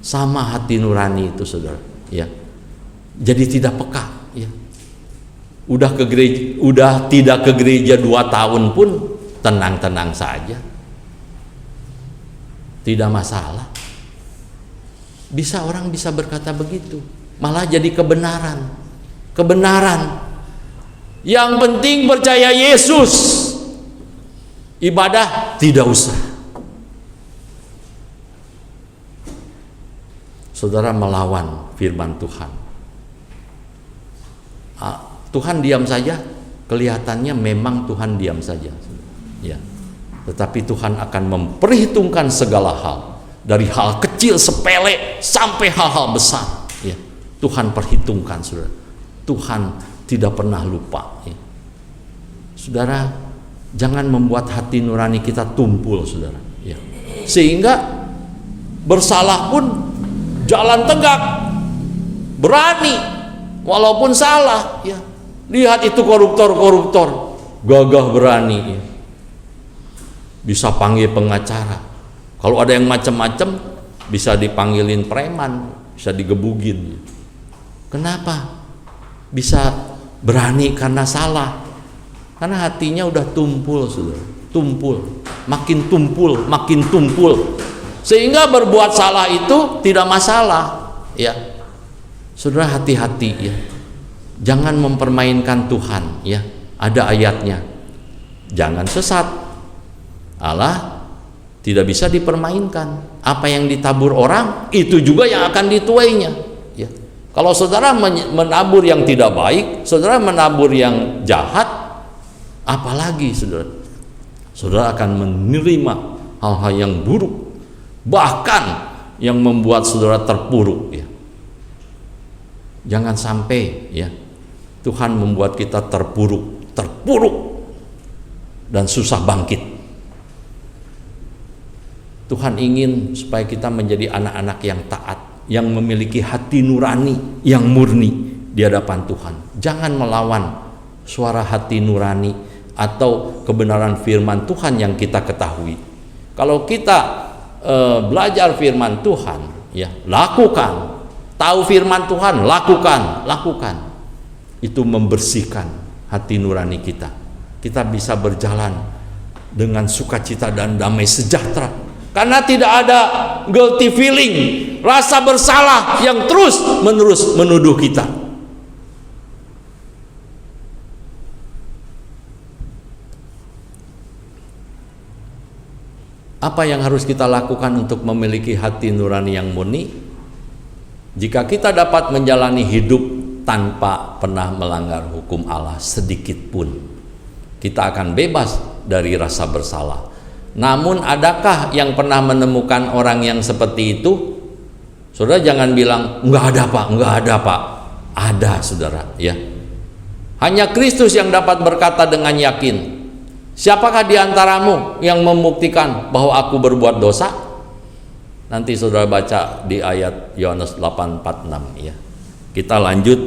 Sama hati nurani itu, saudara, ya. Jadi tidak peka, ya. Udah tidak ke gereja 2 tahun pun tenang-tenang saja, tidak masalah. Orang bisa berkata begitu, malah jadi kebenaran. Yang penting percaya Yesus, ibadah tidak usah. Saudara melawan firman Tuhan. Tuhan diam saja, kelihatannya memang Tuhan diam saja, ya. Tetapi Tuhan akan memperhitungkan segala hal, dari hal kecil sepele sampai hal-hal besar, ya. Tuhan perhitungkan, saudara. Tuhan tidak pernah lupa, ya. Saudara, jangan membuat hati nurani kita tumpul, saudara, ya. Sehingga bersalah pun jalan tegak, berani walaupun salah, ya. Lihat itu koruptor gagah berani, ya. Bisa panggil pengacara. Kalau ada yang macam-macam bisa dipanggilin preman, bisa digebugin. Kenapa? Bisa berani karena salah. Karena hatinya udah tumpul, saudara. Makin tumpul. Sehingga berbuat salah itu tidak masalah, ya. Saudara, hati-hati, ya. Jangan mempermainkan Tuhan, ya. Ada ayatnya. Jangan sesat. Allah tidak bisa dipermainkan. Apa yang ditabur orang, itu juga yang akan dituainya, ya. Kalau saudara menabur yang tidak baik, saudara menabur yang jahat, apalagi saudara akan menerima hal-hal yang buruk, bahkan yang membuat saudara terpuruk, ya. Jangan sampai, ya, Tuhan membuat kita terpuruk dan susah bangkit. Tuhan ingin supaya kita menjadi anak-anak yang taat, yang memiliki hati nurani yang murni di hadapan Tuhan. Jangan melawan suara hati nurani atau kebenaran firman Tuhan yang kita ketahui. Kalau kita belajar firman Tuhan, ya, lakukan. Tahu firman Tuhan, lakukan. Itu membersihkan hati nurani kita. Kita bisa berjalan dengan sukacita dan damai sejahtera. Karena tidak ada guilty feeling, rasa bersalah yang terus-menerus menuduh kita. Apa yang harus kita lakukan untuk memiliki hati nurani yang murni? Jika kita dapat menjalani hidup tanpa pernah melanggar hukum Allah sedikit pun, kita akan bebas dari rasa bersalah. Namun adakah yang pernah menemukan orang yang seperti itu? Saudara jangan bilang enggak ada Pak, enggak ada Pak. Ada saudara, ya. Hanya Kristus yang dapat berkata dengan yakin, siapakah di antaramu yang membuktikan bahwa aku berbuat dosa? Nanti saudara baca di ayat Yohanes 8:46 ya. Kita lanjut.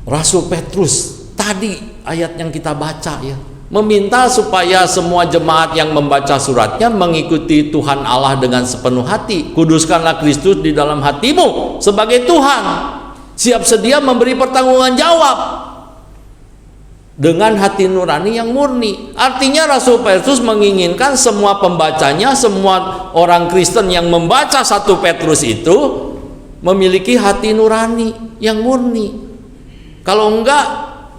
Rasul Petrus tadi ayat yang kita baca ya, meminta supaya semua jemaat yang membaca suratnya mengikuti Tuhan Allah dengan sepenuh hati. Kuduskanlah Kristus di dalam hatimu sebagai Tuhan, siap sedia memberi pertanggungan jawab dengan hati nurani yang murni. Artinya Rasul Petrus menginginkan semua pembacanya, semua orang Kristen yang membaca 1 Petrus itu memiliki hati nurani yang murni. Kalau enggak,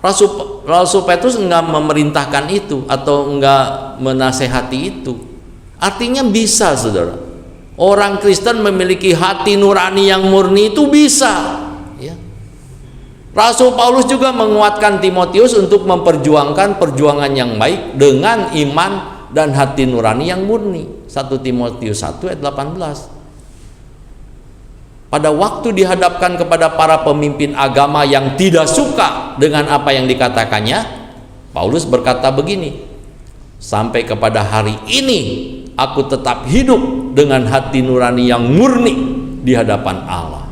Rasul Petrus enggak memerintahkan itu atau enggak menasehati itu. Artinya bisa saudara, orang Kristen memiliki hati nurani yang murni itu bisa ya. Rasul Paulus juga menguatkan Timotius untuk memperjuangkan perjuangan yang baik dengan iman dan hati nurani yang murni. 1 Timotius 1 ayat 18. Pada waktu dihadapkan kepada para pemimpin agama yang tidak suka dengan apa yang dikatakannya, Paulus berkata begini, sampai kepada hari ini aku tetap hidup dengan hati nurani yang murni di hadapan Allah.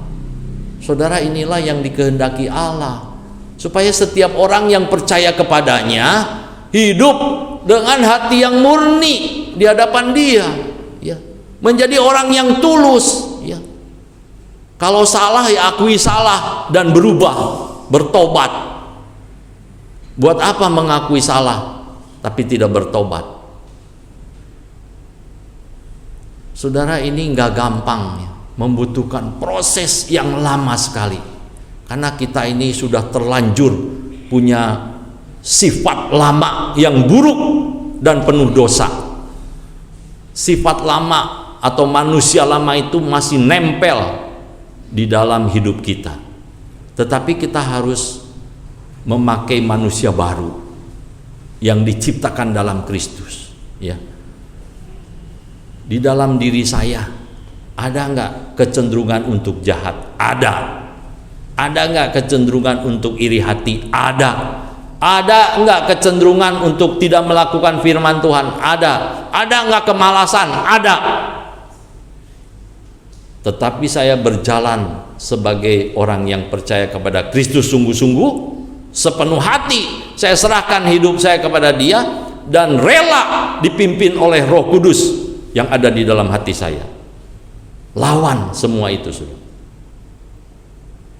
Saudara, inilah yang dikehendaki Allah, supaya setiap orang yang percaya kepadanya hidup dengan hati yang murni di hadapan Dia ya. Menjadi orang yang tulus ya. Kalau salah ya akui salah dan berubah, bertobat. Buat apa mengakui salah tapi tidak bertobat? Saudara, ini nggak gampang ya, membutuhkan proses yang lama sekali. Karena kita ini sudah terlanjur punya sifat lama yang buruk dan penuh dosa. Sifat lama atau manusia lama itu masih nempel di dalam hidup kita, tetapi kita harus memakai manusia baru yang diciptakan dalam Kristus ya. Di dalam diri saya ada nggak kecenderungan untuk jahat? Ada nggak kecenderungan untuk iri hati? Ada nggak kecenderungan untuk tidak melakukan firman Tuhan? Ada nggak kemalasan? Ada. Tetapi saya berjalan sebagai orang yang percaya kepada Kristus sungguh-sungguh, sepenuh hati saya serahkan hidup saya kepada Dia dan rela dipimpin oleh Roh Kudus yang ada di dalam hati saya. Lawan semua itu sudah.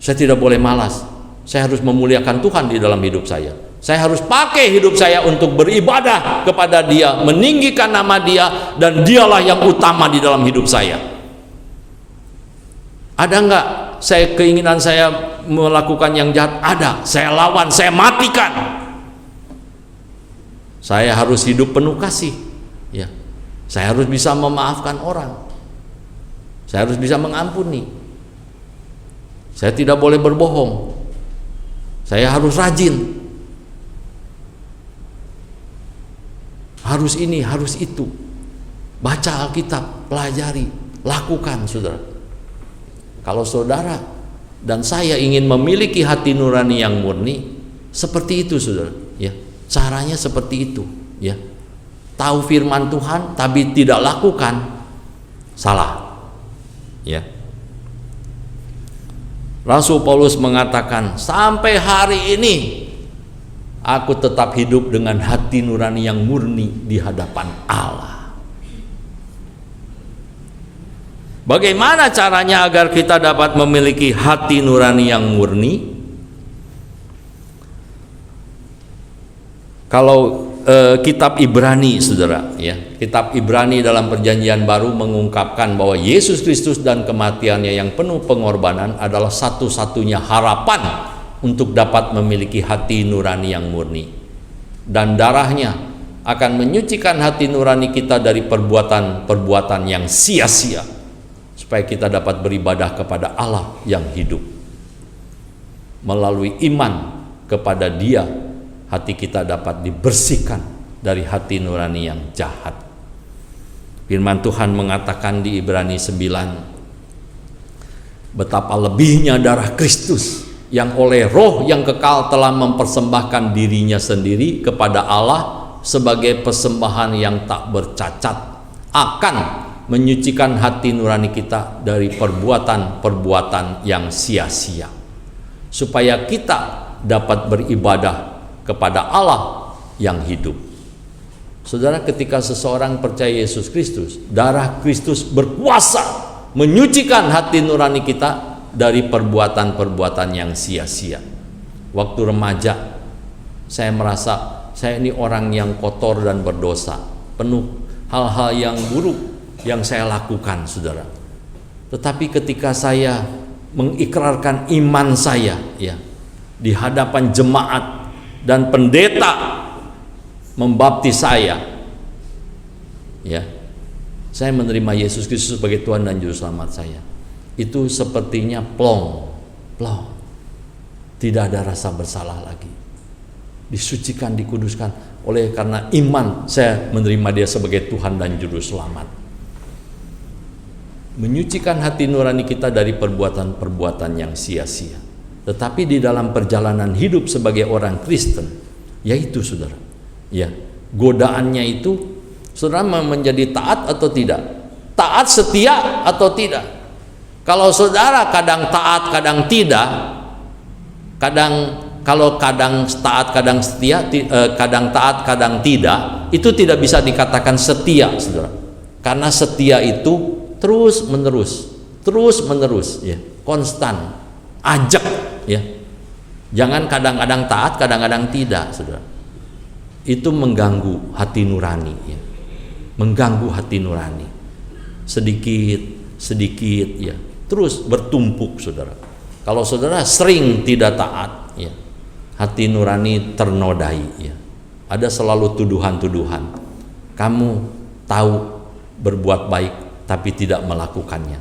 Saya tidak boleh malas. Saya harus memuliakan Tuhan di dalam hidup saya. Saya harus pakai hidup saya untuk beribadah kepada Dia, meninggikan nama Dia, dan Dialah yang utama di dalam hidup saya. Ada enggak keinginan saya melakukan yang jahat? Ada. Saya lawan, saya matikan. Saya harus hidup penuh kasih ya. Saya harus bisa memaafkan orang. Saya harus bisa mengampuni. Saya tidak boleh berbohong. Saya harus rajin. Harus ini, harus itu. Baca Alkitab, pelajari, lakukan saudara. Kalau saudara dan saya ingin memiliki hati nurani yang murni, seperti itu saudara ya. Caranya seperti itu ya. Tahu firman Tuhan tapi tidak lakukan, salah ya. Rasul Paulus mengatakan, sampai hari ini aku tetap hidup dengan hati nurani yang murni di hadapan Allah. Bagaimana caranya agar kita dapat memiliki hati nurani yang murni? Kalau kitab Ibrani saudara ya, kitab Ibrani dalam Perjanjian Baru mengungkapkan bahwa Yesus Kristus dan kematiannya yang penuh pengorbanan adalah satu-satunya harapan untuk dapat memiliki hati nurani yang murni, dan darahnya akan menyucikan hati nurani kita dari perbuatan-perbuatan yang sia-sia, supaya kita dapat beribadah kepada Allah yang hidup. Melalui iman kepada Dia, hati kita dapat dibersihkan dari hati nurani yang jahat. Firman Tuhan mengatakan di Ibrani 9, betapa lebihnya darah Kristus yang oleh Roh yang kekal telah mempersembahkan dirinya sendiri kepada Allah sebagai persembahan yang tak bercacat, akan menyucikan hati nurani kita dari perbuatan-perbuatan yang sia-sia, supaya kita dapat beribadah kepada Allah yang hidup. Saudara, ketika seseorang percaya Yesus Kristus, darah Kristus berkuasa menyucikan hati nurani kita dari perbuatan-perbuatan yang sia-sia. Waktu remaja, saya merasa saya ini orang yang kotor dan berdosa, penuh hal-hal yang buruk yang saya lakukan, saudara. Tetapi ketika saya mengikrarkan iman saya, ya, di hadapan jemaat dan pendeta membaptis saya, ya, saya menerima Yesus Kristus sebagai Tuhan dan Juru Selamat saya. Itu sepertinya plong, tidak ada rasa bersalah lagi. Disucikan, dikuduskan oleh karena iman saya menerima Dia sebagai Tuhan dan Juru Selamat. Menyucikan hati nurani kita dari perbuatan-perbuatan yang sia-sia. Tetapi di dalam perjalanan hidup sebagai orang Kristen, yaitu saudara, ya, godaannya itu saudara menjadi taat atau tidak, taat setia atau tidak. Kalau saudara kadang taat kadang tidak, kadang taat kadang setia, kadang taat kadang tidak, itu tidak bisa dikatakan setia, saudara. Karena setia itu terus menerus, ya, konstan, ajak, ya. Jangan kadang-kadang taat kadang-kadang tidak, saudara. Itu mengganggu hati nurani, ya. Mengganggu hati nurani. Sedikit, ya. Terus bertumpuk, saudara. Kalau saudara sering tidak taat, ya, hati nurani ternodai, ya. Ada selalu tuduhan-tuduhan. Kamu tahu berbuat baik tapi tidak melakukannya,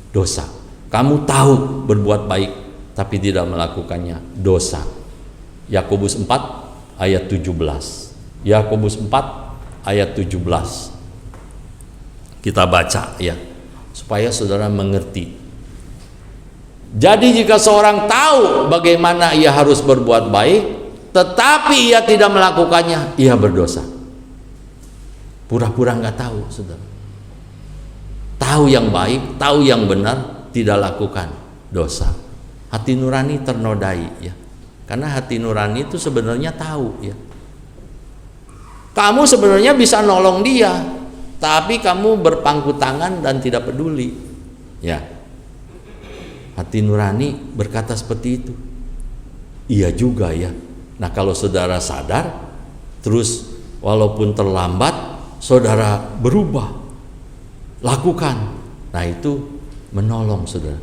dosa. Kamu tahu berbuat baik tapi tidak melakukannya, dosa. Yakobus 4 ayat 17. Yakobus 4 ayat 17. Kita baca, ya, supaya saudara mengerti. Jadi jika seorang tahu bagaimana ia harus berbuat baik, tetapi ia tidak melakukannya, ia berdosa. Pura-pura nggak tahu, saudara. Tahu yang baik, tahu yang benar, tidak lakukan, dosa. Hati nurani ternodai, ya. Karena hati nurani itu sebenarnya tahu, ya. Kamu sebenarnya bisa nolong dia, tapi kamu berpangku tangan dan tidak peduli, ya. Hati nurani berkata seperti itu. Iya juga, ya. Nah, kalau saudara sadar, terus walaupun terlambat, saudara berubah, lakukan. Nah, itu menolong saudara.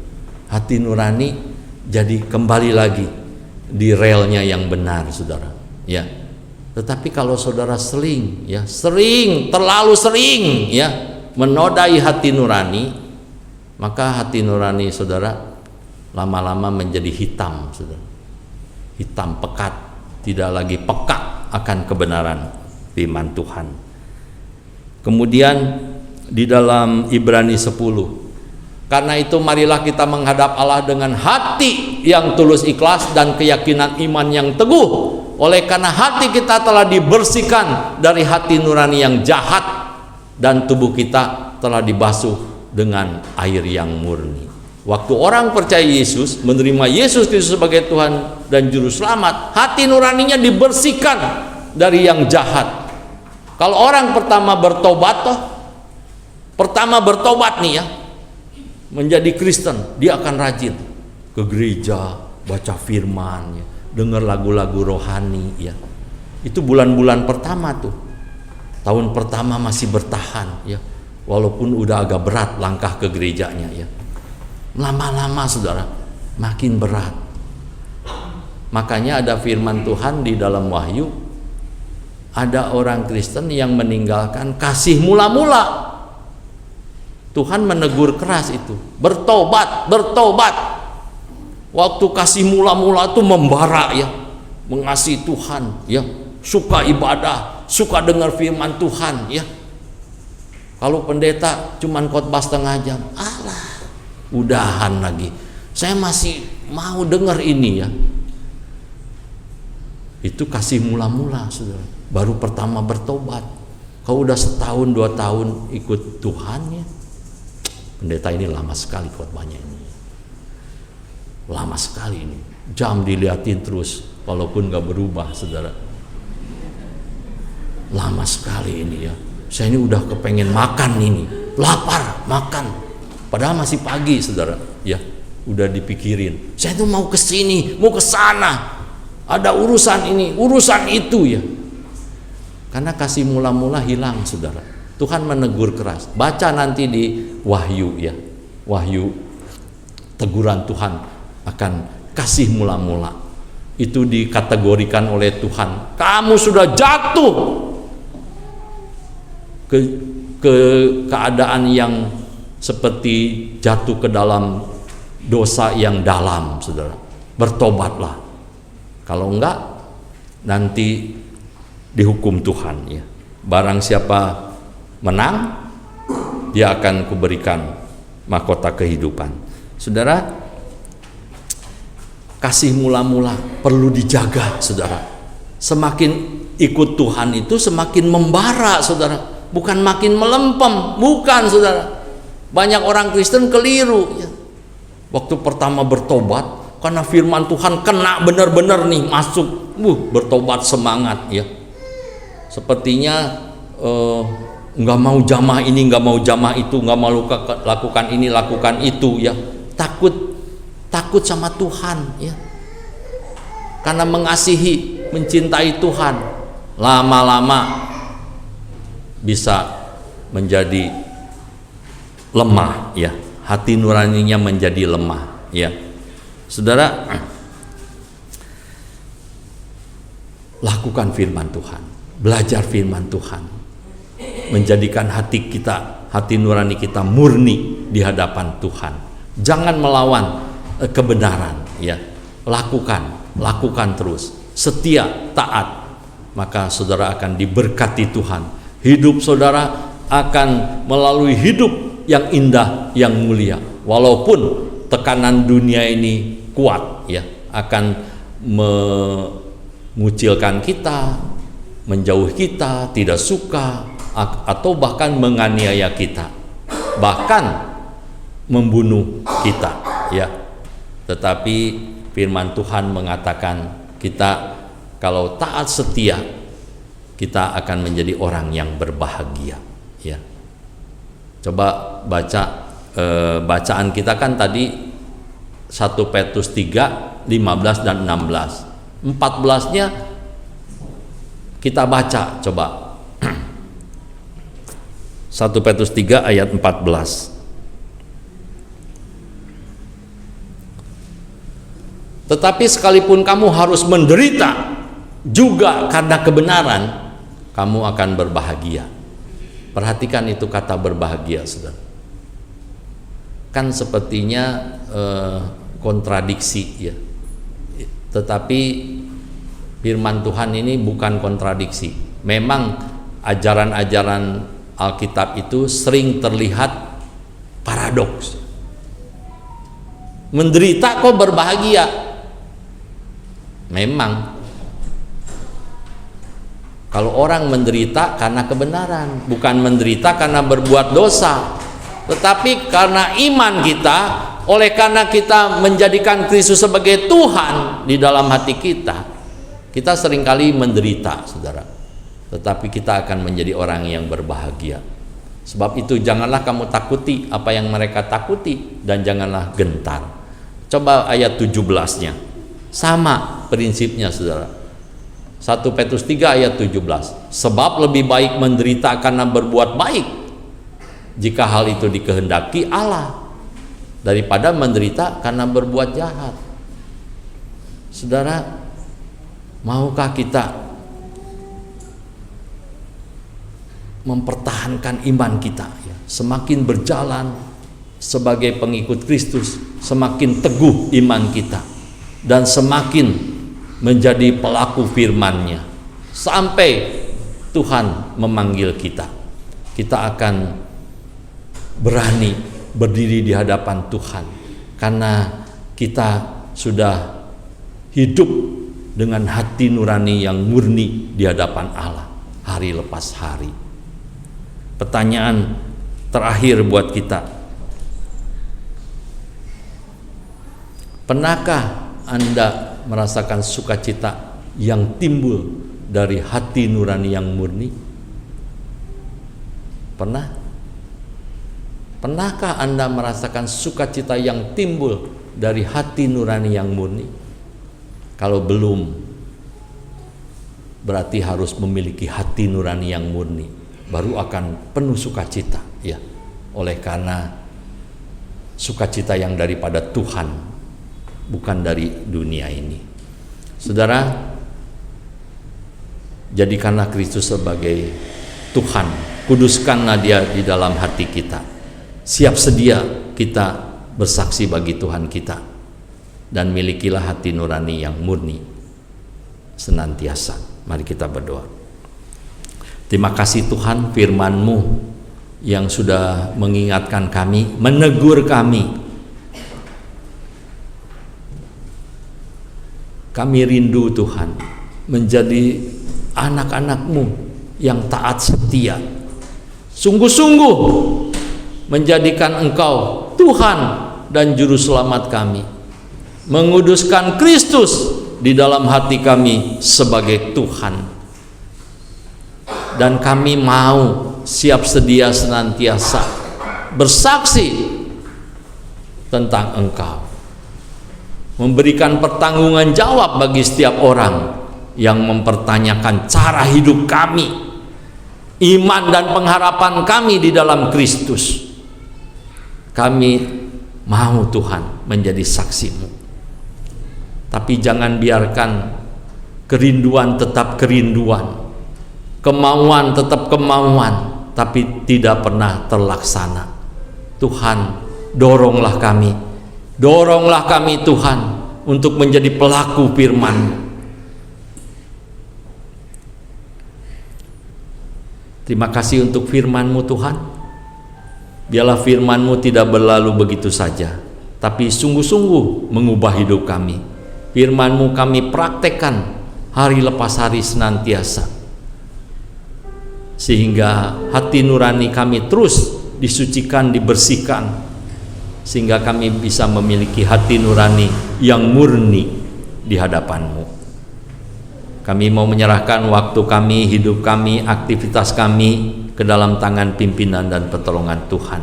Hati nurani jadi kembali lagi di relnya yang benar, saudara. Ya. Tetapi kalau saudara sering, ya, terlalu sering, ya, menodai hati nurani, maka hati nurani saudara lama-lama menjadi hitam, saudara. Hitam pekat, tidak lagi peka akan kebenaran firman Tuhan. Kemudian di dalam Ibrani 10, karena itu marilah kita menghadap Allah dengan hati yang tulus ikhlas dan keyakinan iman yang teguh, oleh karena hati kita telah dibersihkan dari hati nurani yang jahat dan tubuh kita telah dibasuh dengan air yang murni. Waktu orang percaya Yesus, menerima Yesus Kristus sebagai Tuhan dan Juru Selamat, hati nuraninya dibersihkan dari yang jahat. Kalau orang pertama bertobat nih, ya, menjadi Kristen, dia akan rajin ke gereja, baca firman, ya, dengar lagu-lagu rohani, ya. Itu bulan-bulan pertama tuh. Tahun pertama masih bertahan, ya. Walaupun udah agak berat langkah ke gerejanya, ya. Lama-lama saudara makin berat. Makanya ada firman Tuhan di dalam Wahyu, ada orang Kristen yang meninggalkan kasih mula-mula. Tuhan menegur keras itu, bertobat, bertobat. Waktu kasih mula-mula itu membara ya, mengasihi Tuhan ya, suka ibadah, suka dengar firman Tuhan ya. Kalau pendeta cuman khotbah setengah jam, alah, udahan lagi. Saya masih mau dengar ini ya. Itu kasih mula-mula, saudara. Baru pertama bertobat. Kau udah setahun 2 tahun ikut Tuhan ya. Pendeta ini lama sekali khotbahnya ini. Lama sekali ini. Jam diliatin terus, walaupun gak berubah, saudara. Lama sekali ini ya. Saya ini udah kepengen makan ini, lapar, makan. Padahal masih pagi, saudara. Ya, udah dipikirin. Saya tuh mau ke sini, mau ke sana. Ada urusan ini, urusan itu ya. Karena kasih mula-mula hilang, saudara. Tuhan menegur keras. Baca nanti di Wahyu ya. Wahyu, teguran Tuhan akan kasih mula-mula. Itu dikategorikan oleh Tuhan. Kamu sudah jatuh ke keadaan yang seperti jatuh ke dalam dosa yang dalam, saudara. Bertobatlah. Kalau enggak, nanti dihukum Tuhan ya. Barang siapa menang, dia akan kuberikan mahkota kehidupan. Saudara, kasih mula-mula perlu dijaga, saudara. Semakin ikut Tuhan itu semakin membara, saudara. Bukan makin melempem, bukan, saudara. Banyak orang Kristen keliru ya. Waktu pertama bertobat, karena firman Tuhan kena benar-benar nih, masuk, bertobat semangat ya. Sepertinya nggak mau jamaah ini, nggak mau jamaah itu, nggak mau lakukan ini, lakukan itu ya. Takut sama Tuhan ya. Karena mengasihi, mencintai Tuhan, lama-lama bisa menjadi lemah ya. Hati nuraninya menjadi lemah ya. Saudara, lakukan firman Tuhan, belajar firman Tuhan, menjadikan hati kita, hati nurani kita murni di hadapan Tuhan. Jangan melawan kebenaran ya. Lakukan terus, setia, taat, maka saudara akan diberkati Tuhan. Hidup saudara akan melalui hidup yang indah, yang mulia. Walaupun tekanan dunia ini kuat ya, akan mengucilkan kita, menjauh kita, tidak suka, atau bahkan menganiaya kita, bahkan membunuh kita ya. Tetapi firman Tuhan mengatakan kita kalau taat setia, kita akan menjadi orang yang berbahagia ya. Coba baca bacaan kita kan tadi 1 Petrus 3 15 dan 16. 14-nya kita baca, coba. 1 Petrus 3 ayat 14. Tetapi sekalipun kamu harus menderita juga karena kebenaran, kamu akan berbahagia. Perhatikan itu kata berbahagia, saudara. Kan sepertinya kontradiksi ya. Tetapi firman Tuhan ini bukan kontradiksi. Memang ajaran-ajaran Alkitab itu sering terlihat paradoks. Menderita kok berbahagia? Memang kalau orang menderita karena kebenaran, bukan menderita karena berbuat dosa, tetapi karena iman kita, oleh karena kita menjadikan Kristus sebagai Tuhan di dalam hati kita, kita seringkali menderita, saudara. Tetapi kita akan menjadi orang yang berbahagia. Sebab itu janganlah kamu takuti apa yang mereka takuti, dan janganlah gentar. Coba ayat 17-nya. Sama prinsipnya, saudara. 1 Petrus 3 ayat 17. Sebab lebih baik menderita karena berbuat baik, jika hal itu dikehendaki Allah, daripada menderita karena berbuat jahat. Saudara, maukah kita mempertahankan iman kita, ya. Semakin berjalan sebagai pengikut Kristus, semakin teguh iman kita dan semakin menjadi pelaku firman-Nya sampai Tuhan memanggil kita. Kita akan berani berdiri di hadapan Tuhan karena kita sudah hidup dengan hati nurani yang murni di hadapan Allah hari lepas hari. Pertanyaan terakhir buat kita, pernahkah Anda merasakan sukacita yang timbul dari hati nurani yang murni? Pernahkah Anda merasakan sukacita yang timbul dari hati nurani yang murni? Kalau belum, berarti harus memiliki hati nurani yang murni, baru akan penuh sukacita, ya. Oleh karena sukacita yang daripada Tuhan, bukan dari dunia ini. Saudara, jadikanlah Kristus sebagai Tuhan, kuduskanlah Dia di dalam hati kita. Siap sedia kita bersaksi bagi Tuhan kita, dan milikilah hati nurani yang murni senantiasa. Mari kita berdoa. Terima kasih Tuhan, firman-Mu yang sudah mengingatkan kami, menegur kami. Kami rindu Tuhan menjadi anak-anak-Mu yang taat setia, sungguh-sungguh menjadikan Engkau Tuhan dan Juru Selamat kami, menguduskan Kristus di dalam hati kami sebagai Tuhan, dan kami mau siap sedia senantiasa bersaksi tentang Engkau, memberikan pertanggungan jawab bagi setiap orang yang mempertanyakan cara hidup kami, iman dan pengharapan kami di dalam Kristus. Kami mau Tuhan menjadi saksi-Mu, tapi jangan biarkan kerinduan tetap kerinduan, kemauan tetap kemauan, tapi tidak pernah terlaksana. Tuhan, doronglah kami Tuhan untuk menjadi pelaku firman. Terima kasih untuk firman-Mu Tuhan. Biarlah firman-Mu tidak berlalu begitu saja, tapi sungguh-sungguh mengubah hidup kami. Firman-Mu kami praktekkan hari lepas hari senantiasa, sehingga hati nurani kami terus disucikan, dibersihkan, sehingga kami bisa memiliki hati nurani yang murni di hadapan-Mu. Kami mau menyerahkan waktu kami, hidup kami, aktivitas kami ke dalam tangan pimpinan dan pertolongan Tuhan.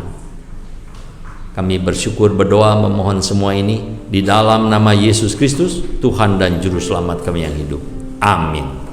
Kami bersyukur, berdoa, memohon semua ini di dalam nama Yesus Kristus, Tuhan dan Juru Selamat kami yang hidup. Amin.